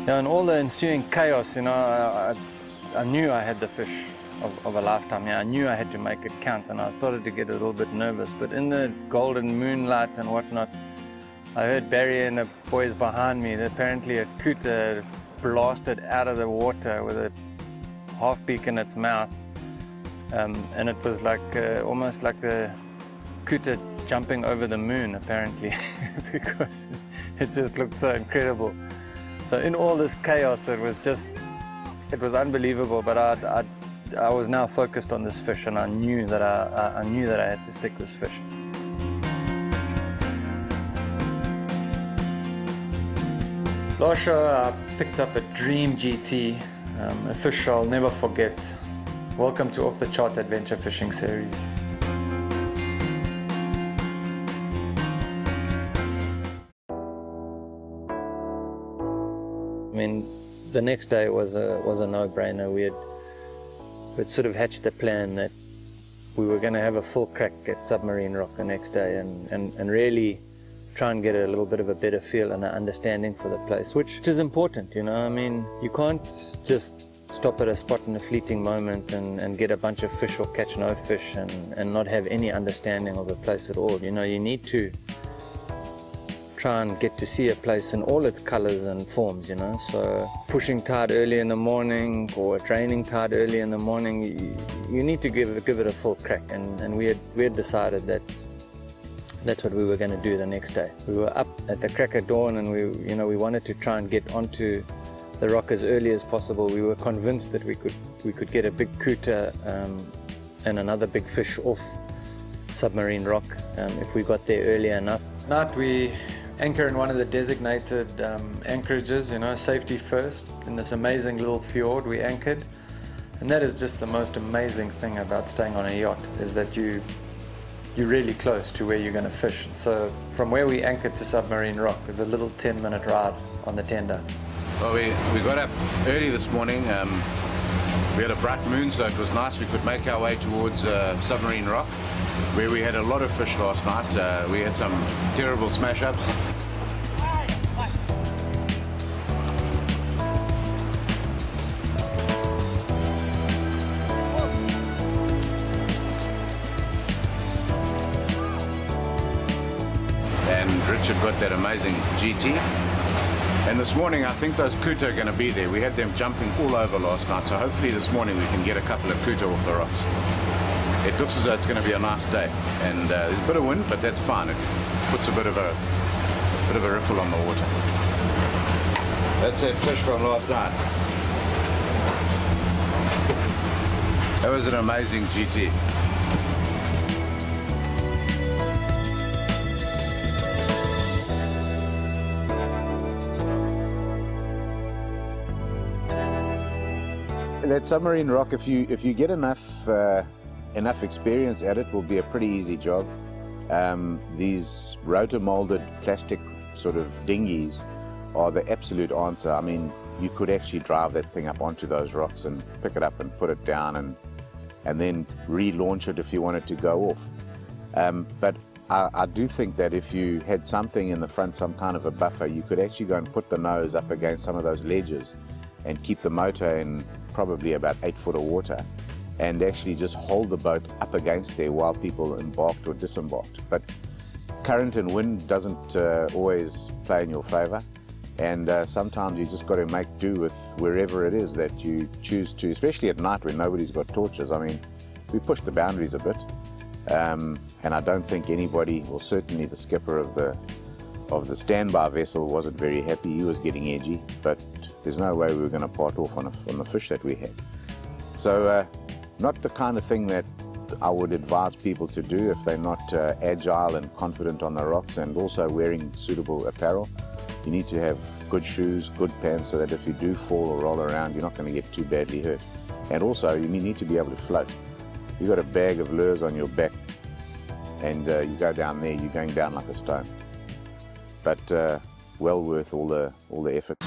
Yeah, and all the ensuing chaos, you know, I knew I had the fish of a lifetime. Yeah, I knew I had to make it count, and I started to get a little bit nervous. But in the golden moonlight and whatnot, I heard Barry and the boys behind me. Apparently a Couta blasted out of the water with a half beak in its mouth, and it was like almost like the Couta jumping over the moon, apparently, because it just looked so incredible. So in all this chaos, it was unbelievable. But I was now focused on this fish, and I knew that I had to stick this fish. Last show, I picked up a Dream GT, a fish I'll never forget. Welcome to Off the Chart Adventure Fishing Series. I mean, the next day was a no-brainer. We'd sort of hatched the plan that we were going to have a full crack at Submarine Rock the next day and really try and get a little bit of a better feel and an understanding for the place, which is important, you know. I mean, you can't just stop at a spot in a fleeting moment and get a bunch of fish or catch no fish and not have any understanding of the place at all. You know, you need to try and get to see a place in all its colors and forms, you know. So pushing tide early in the morning or training tide early in the morning, you need to give it a full crack, and we had decided that that's what we were going to do the next day. We were up at the crack of dawn, and we wanted to try and get onto the rock as early as possible. We were convinced that we could get a big Couta and another big fish off Submarine Rock if we got there early enough. Tonight we anchor in one of the designated anchorages, you know, safety first. In this amazing little fjord we anchored, and that is just the most amazing thing about staying on a yacht, is that you're really close to where you're going to fish. So from where we anchored to Submarine Rock is a little 10-minute ride on the tender. Well, we got up early this morning. We had a bright moon, so it was nice. We could make our way towards Submarine Rock, where we had a lot of fish last night. We had some terrible smash-ups. And Richard got that amazing GT. And this morning I think those Couta are going to be there. We had them jumping all over last night, so hopefully this morning we can get a couple of Couta off the rocks. It looks as though it's going to be a nice day, and there's a bit of wind, but that's fine. It puts a bit of a riffle on the water. That's that fish from last night. That was an amazing GT. That Submarine Rock, if you get enough experience at it, will be a pretty easy job. These rotor-molded plastic sort of dinghies are the absolute answer. I mean, you could actually drive that thing up onto those rocks and pick it up and put it down and then relaunch it if you wanted to go off. But I do think that if you had something in the front, some kind of a buffer, you could actually go and put the nose up against some of those ledges and keep the motor in probably about 8 foot of water, and actually just hold the boat up against there while people embarked or disembarked. But current and wind doesn't always play in your favor, and sometimes you just got to make do with wherever it is that you choose to, especially at night when nobody's got torches. I mean, we pushed the boundaries a bit, and and I don't think anybody, or certainly the skipper of the standby vessel, wasn't very happy. He was getting edgy, but there's no way we were going to part off on the fish that we had. So not the kind of thing that I would advise people to do if they're not agile and confident on the rocks, and also wearing suitable apparel. You need to have good shoes, good pants, so that if you do fall or roll around, you're not going to get too badly hurt. And also, you need to be able to float. You've got a bag of lures on your back, and you go down there, you're going down like a stone. But well worth all the effort.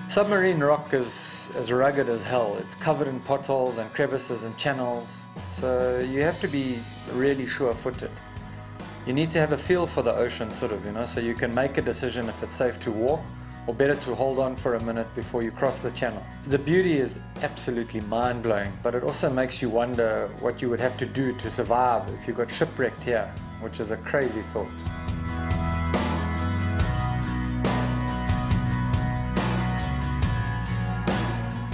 Submarine rock is as rugged as hell. It's covered in potholes and crevices and channels, so you have to be really sure-footed. You need to have a feel for the ocean, sort of, so you can make a decision if it's safe to walk or better to hold on for a minute before you cross the channel. The beauty is absolutely mind-blowing, but it also makes you wonder what you would have to do to survive if you got shipwrecked here, which is a crazy thought.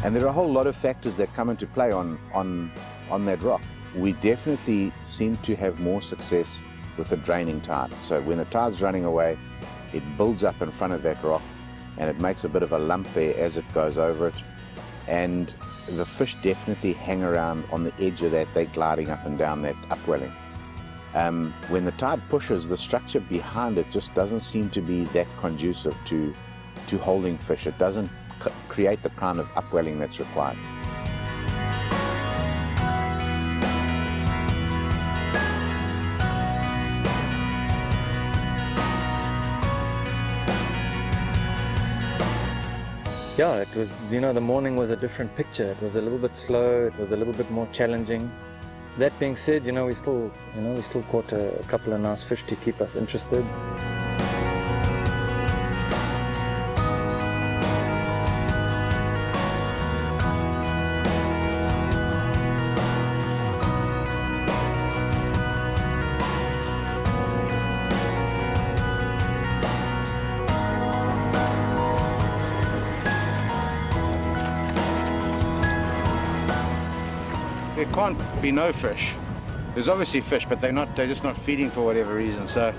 And there are a whole lot of factors that come into play on that rock. We definitely seem to have more success with a draining tide. So when the tide's running away, it builds up in front of that rock, and it makes a bit of a lump there as it goes over it. And the fish definitely hang around on the edge of that. They're gliding up and down that upwelling. When the tide pushes, the structure behind it just doesn't seem to be that conducive to holding fish. It doesn't create the kind of upwelling that's required. Yeah, it was, the morning was a different picture. It was a little bit slow, it was a little bit more challenging. That being said, we still caught a couple of nice fish to keep us interested. There can't be no fish. There's obviously fish, but they're just not feeding for whatever reason. So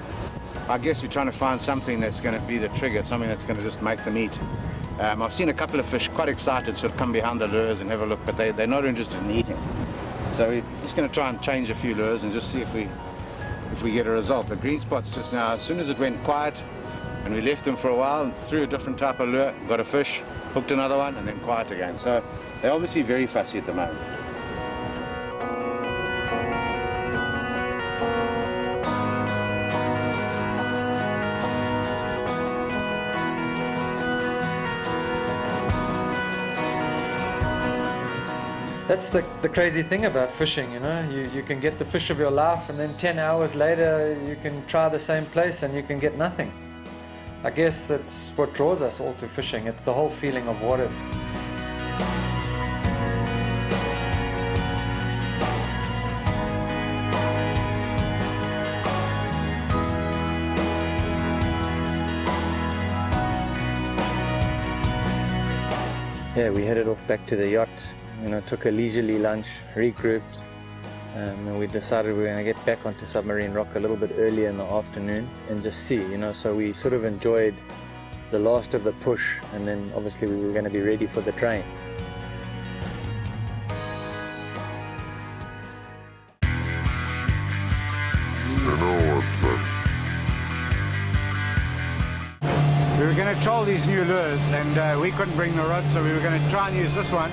I guess we're trying to find something that's going to be the trigger, something that's going to just make them eat. I've seen a couple of fish quite excited, sort of come behind the lures and have a look, but they're not interested in eating. So we're just going to try and change a few lures and just see if we get a result. The green spots just now, as soon as it went quiet, and we left them for a while and threw a different type of lure, got a fish, hooked another one, and then quiet again. So they're obviously very fussy at the moment. That's the crazy thing about fishing, you can get the fish of your life, and then 10 hours later you can try the same place and you can get nothing. I guess that's what draws us all to fishing. It's the whole feeling of what if. Yeah, we headed off back to the yacht. Took a leisurely lunch, regrouped, and we decided we were going to get back onto Submarine Rock a little bit earlier in the afternoon and just see, so we sort of enjoyed the last of the push, and then obviously we were going to be ready for the train. We were going to troll these new lures, and we couldn't bring the rod, so we were going to try and use this one.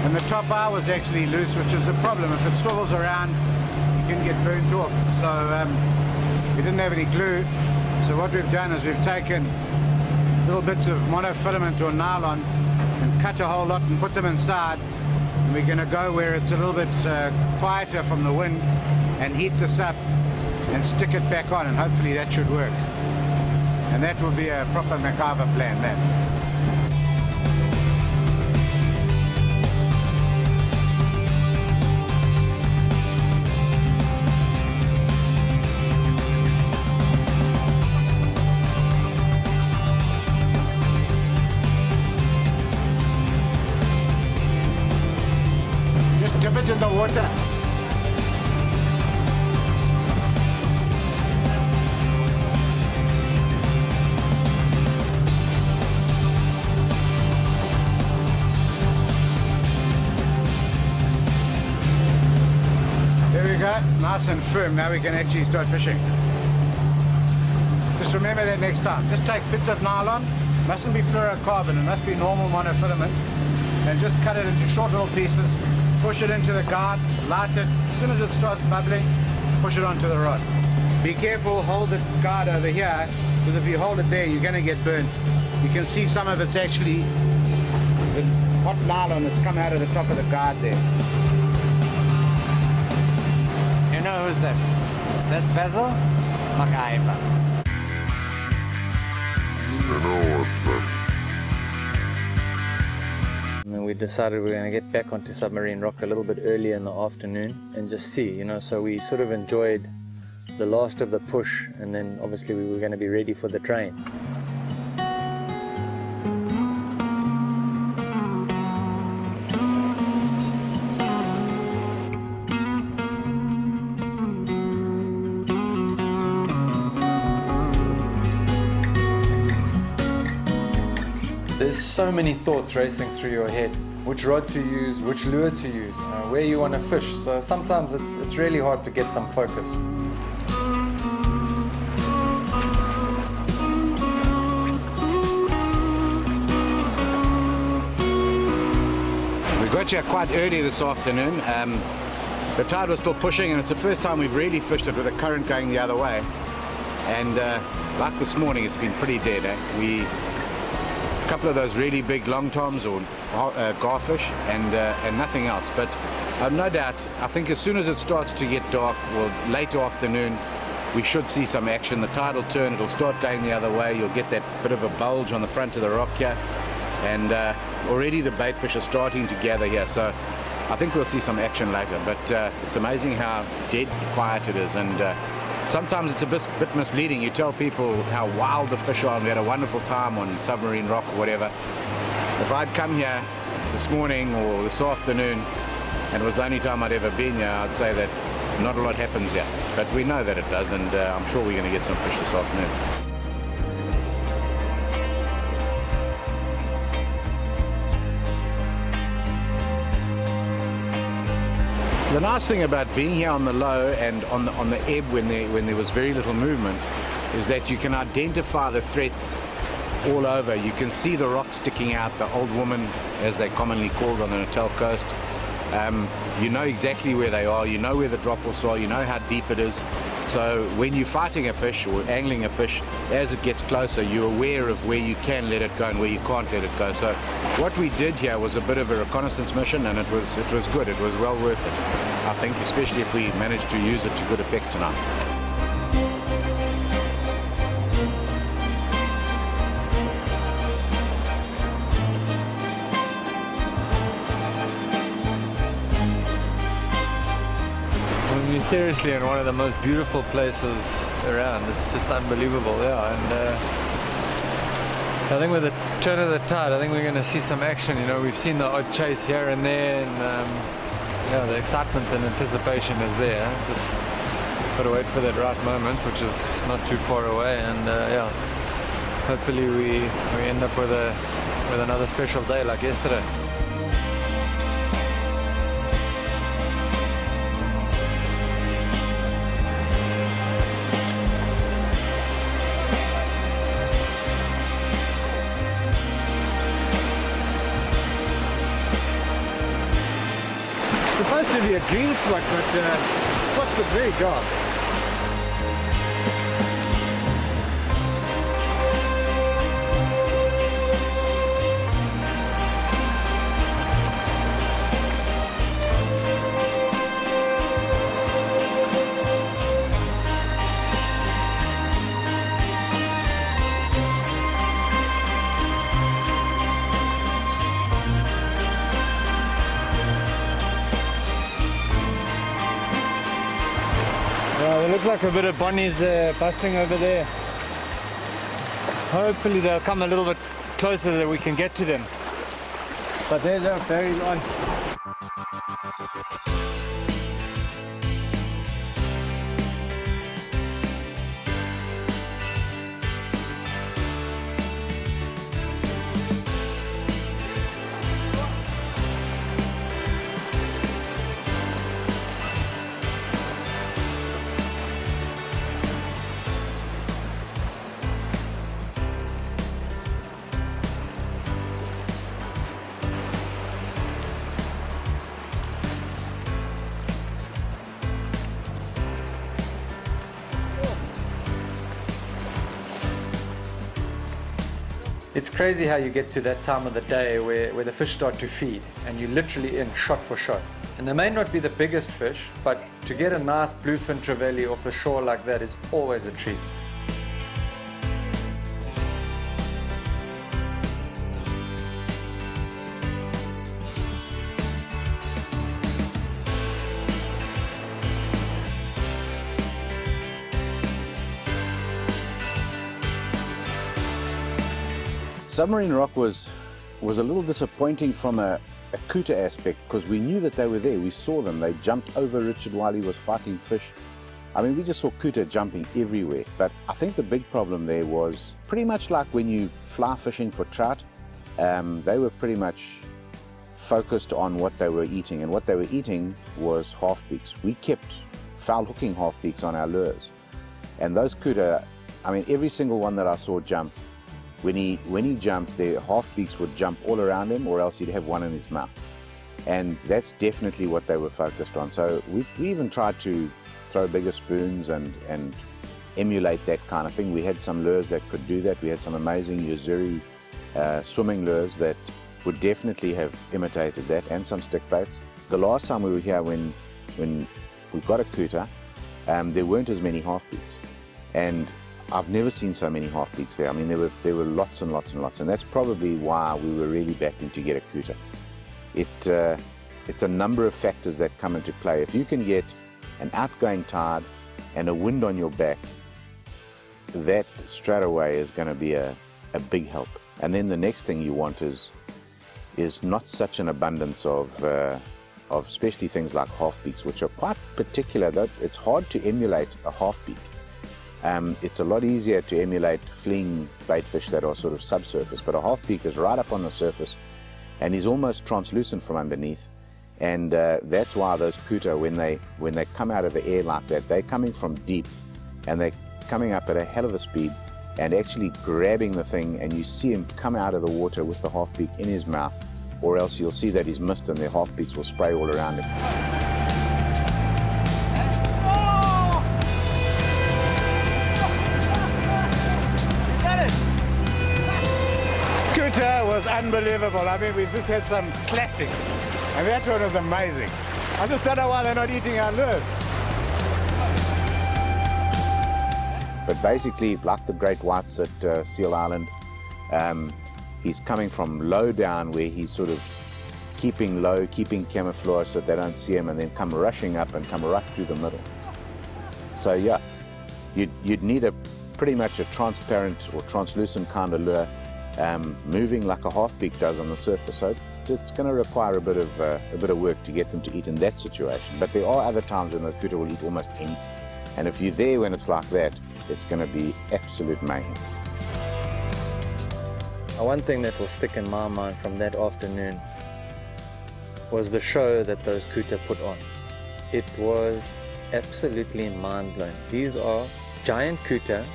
And the top bar was actually loose, which is a problem. If it swivels around, you can get burnt off. So we didn't have any glue. So what we've done is we've taken little bits of monofilament or nylon and cut a whole lot and put them inside. And we're going to go where it's a little bit quieter from the wind and heat this up and stick it back on, and hopefully that should work. And that will be a proper MacGyver plan, that. dip it in the water. There we go, nice and firm. Now we can actually start fishing. Just remember that next time. Just take bits of nylon, mustn't be fluorocarbon, it must be normal monofilament, and just cut it into short little pieces, push it into the guard, light it. As soon as it starts bubbling, push it onto the rod. Be careful, hold the guard over here, because if you hold it there, you're going to get burnt. You can see some of it's actually, the hot nylon has come out of the top of the guard there. You know who's that? That's Basil MacIver. And then we decided we were going to get back onto Submarine Rock a little bit earlier in the afternoon and just see, you know, so we sort of enjoyed the last of the push, and then obviously we were going to be ready for the train. There's so many thoughts racing through your head. Which rod to use, which lure to use, where you want to fish. So sometimes it's really hard to get some focus. We got here quite early this afternoon. The tide was still pushing, and it's the first time we've really fished it with the current going the other way. And like this morning, it's been pretty dead. A couple of those really big long toms or garfish, and nothing else. But no doubt, I think as soon as it starts to get dark, or late afternoon, we should see some action. The tide will turn, it'll start going the other way. You'll get that bit of a bulge on the front of the rock here, and already the bait fish are starting to gather here. So I think we'll see some action later. But it's amazing how dead quiet it is, and sometimes it's a bit misleading. You tell people how wild the fish are, and we had a wonderful time on Submarine Rock or whatever. If I'd come here this morning or this afternoon, and it was the only time I'd ever been here, I'd say that not a lot happens here. But we know that it does, and I'm sure we're going to get some fish this afternoon. The nice thing about being here on the low and on the ebb when there was very little movement is that you can identify the threats all over. You can see the rocks sticking out, the old woman, as they're commonly called on the Natal coast. You know exactly where they are, you know where the drop-offs are, you know how deep it is. So when you're fighting a fish or angling a fish, as it gets closer, you're aware of where you can let it go and where you can't let it go. So what we did here was a bit of a reconnaissance mission, and it was good. It was well worth it, I think, especially if we managed to use it to good effect tonight. You're seriously in one of the most beautiful places around. It's just unbelievable, yeah. And I think with the turn of the tide, I think we're going to see some action. You know, we've seen the odd chase here and there, and yeah, the excitement and anticipation is there. Just got to wait for that right moment, which is not too far away, and yeah, hopefully we end up with another special day like yesterday. Supposed to be a green spot, but spots look very dark. They look like a bit of bunnies there, busting over there. Hopefully they'll come a little bit closer that we can get to them. But there's a very on. It's crazy how you get to that time of the day where the fish start to feed and you're literally in shot for shot. And they may not be the biggest fish, but to get a nice bluefin trevally off the shore like that is always a treat. Submarine rock was a little disappointing from a Couta aspect, because we knew that they were there. We saw them. They jumped over Richard while he was fighting fish. I mean, we just saw Couta jumping everywhere. But I think the big problem there was pretty much like when you fly fishing for trout. They were pretty much focused on what they were eating, and what they were eating was half-beaks. We kept foul-hooking half-beaks on our lures. And those Couta, I mean, every single one that I saw jump, when he jumped, the half-beaks would jump all around him, or else he'd have one in his mouth. And that's definitely what they were focused on. So we even tried to throw bigger spoons and emulate that kind of thing. We had some lures that could do that. We had some amazing Yuzuri swimming lures that would definitely have imitated that, and some stick baits. The last time we were here, when we got a Couta, there weren't as many half-beaks. And I've never seen so many half-beaks there. I mean, there were lots and lots and lots, and that's probably why we were really backing to get a Couta. It's a number of factors that come into play. If you can get an outgoing tide and a wind on your back, that straight away is going to be a big help. And then the next thing you want is not such an abundance of especially things like half-beaks, which are quite particular. Though it's hard to emulate a half-beak. It's a lot easier to emulate fleeing baitfish that are sort of subsurface, but a half-beak is right up on the surface and is almost translucent from underneath. And that's why those Couta, when they come out of the air like that, they're coming from deep, and they're coming up at a hell of a speed and actually grabbing the thing, and you see him come out of the water with the half-beak in his mouth, or else you'll see that he's missed and their half-beaks will spray all around him. Couta was unbelievable. I mean, we've just had some classics, and that one was amazing. I just don't know why they're not eating our lures. But basically, like the great whites at Seal Island, he's coming from low down, where he's sort of keeping low, keeping camouflage so they don't see him, and then come rushing up and come right through the middle. So yeah, you'd need pretty much a transparent or translucent kind of lure, moving like a half-beak does on the surface. So it's going to require a bit of work to get them to eat in that situation. But there are other times when the Couta will eat almost anything. And if you're there when it's like that, it's going to be absolute mayhem. One thing that will stick in my mind from that afternoon was the show that those Couta put on. It was absolutely mind-blowing. These are giant Couta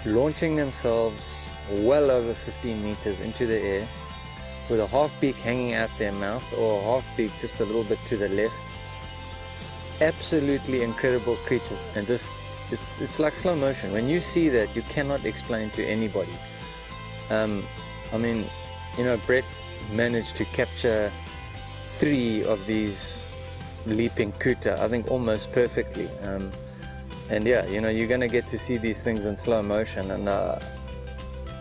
launching themselves well over 15 meters into the air with a half-beak hanging out their mouth, or a half-beak just a little bit to the left. Absolutely incredible creature, and just it's like slow motion. When you see that, you cannot explain to anybody. I mean, you know, Brett managed to capture 3 of these leaping Couta, I think almost perfectly. And yeah, you know, you're going to get to see these things in slow motion, and a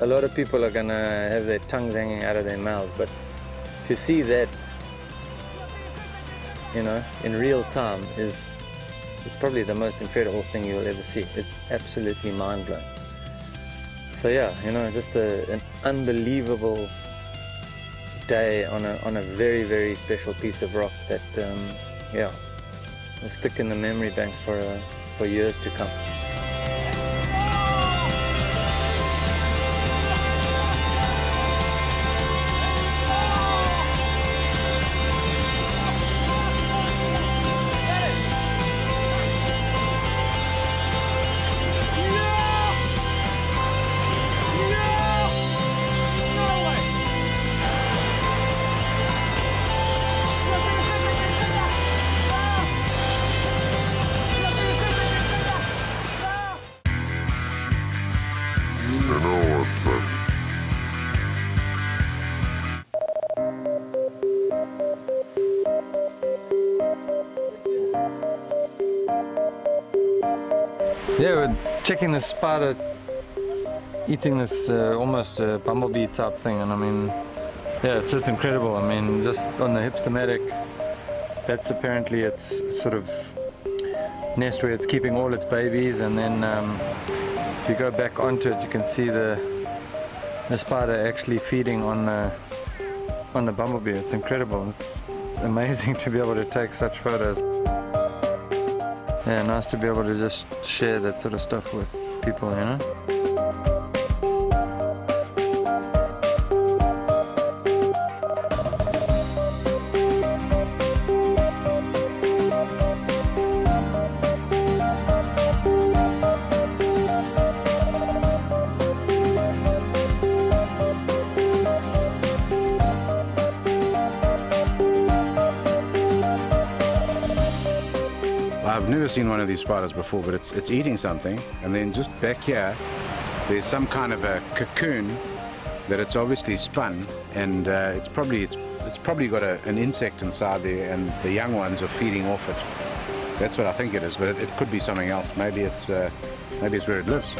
lot of people are going to have their tongues hanging out of their mouths, but to see that, you know, in real time it's probably the most incredible thing you'll ever see. It's absolutely mind-blowing. So yeah, you know, just an unbelievable day on a very, very special piece of rock that yeah, will stick in the memory banks for years to come. Yeah, we're checking this spider eating this almost bumblebee type thing, and I mean, yeah, it's just incredible. I mean, just on the hipstomatic, that's apparently its sort of nest where it's keeping all its babies, and then if you go back onto it, you can see the spider actually feeding on the bumblebee. It's incredible. It's amazing to be able to take such photos. Yeah, nice to be able to just share that sort of stuff with people, you know? I've never seen one of these spiders before, but it's eating something, and then just back here there's some kind of a cocoon that it's obviously spun, and it's probably got an insect inside there, and the young ones are feeding off it. That's what I think it is, but it could be something else. Maybe it's where it lives.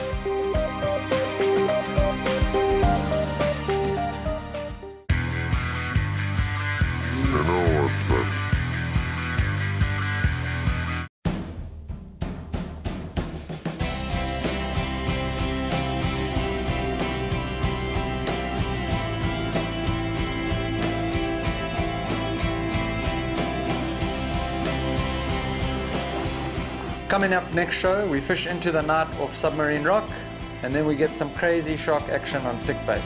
Coming up next show, we fish into the night off submarine rock, and then we get some crazy shark action on stick bait.